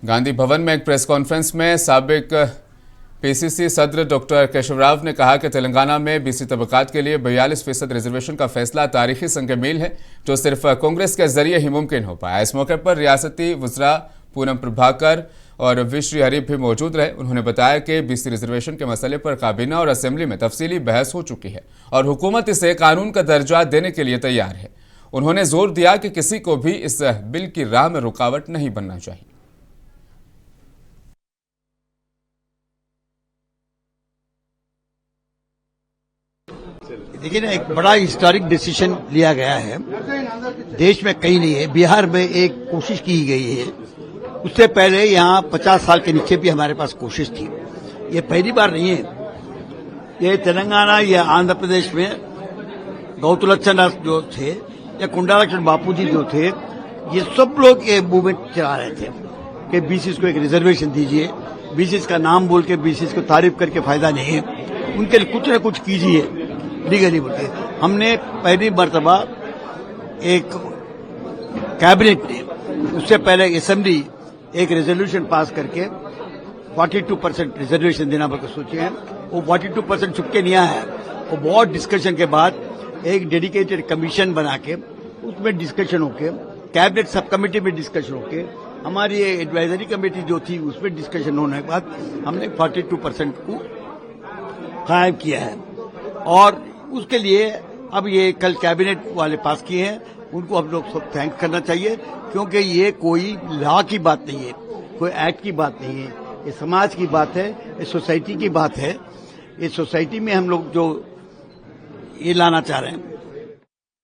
गांधी भवन में एक press conference में साबिक पीसीसी सदर डॉक्टर केशव राव ने कहा कि तेलंगाना में बीसी तबकात के लिए 42% रिजर्वेशन का फैसला तारीखी संग मील है, जो सिर्फ कांग्रेस के जरिए ही मुमकिन हो पाया। इस मौके पर रियासती वज़रा पूनम प्रभाकर और वी श्री हरीफ भी मौजूद रहे। उन्होंने बताया कि बीसी रिजर्वेशन के मसले पर काबीना और असेंबली में तफसीली बहस हो चुकी है और हुकूमत इसे कानून का दर्जा देने के लिए तैयार है। उन्होंने जोर दिया कि किसी को भी इस बिल की राह में रुकावट नहीं बनना चाहिए। देखिए ना, एक बड़ा हिस्टोरिक डिसीजन लिया गया है, देश में कहीं नहीं है। बिहार में एक कोशिश की गई है, उससे पहले यहाँ 50 साल के नीचे भी हमारे पास कोशिश थी। ये पहली बार नहीं है। ये तेलंगाना या आंध्र प्रदेश में गौतुलच्छन जो थे या कुंडालक्षण बापू जी जो थे, ये सब लोग ये मूवमेंट चला रहे थे कि बीसीस को एक रिजर्वेशन दीजिए, बीसीस का नाम बोल के बीसीस को तारीफ करके फायदा नहीं है, उनके लिए कुछ न कुछ कीजिए लीगली बोलते। हमने पहली मर्तबा एक कैबिनेट ने, उससे पहले असेंबली एक रेजोल्यूशन पास करके 42% रिजर्वेशन देना बल्कि सोचे हैं। वो 42% चुपके नहीं आया है। वो बहुत डिस्कशन के बाद एक डेडिकेटेड कमीशन बना के उसमें डिस्कशन होके, कैबिनेट सब कमेटी में डिस्कशन होके, हमारी एडवाइजरी कमेटी जो थी उसमें डिस्कशन होने के बाद हमने 42% को कायम किया है। और उसके लिए अब ये कल कैबिनेट वाले पास किए हैं, उनको हम लोग सब थैंक करना चाहिए, क्योंकि ये कोई लॉ की बात नहीं है, कोई एक्ट की बात नहीं है, ये समाज की बात है, ये सोसाइटी की बात है। ये सोसाइटी में हम लोग जो ये लाना चाह रहे हैं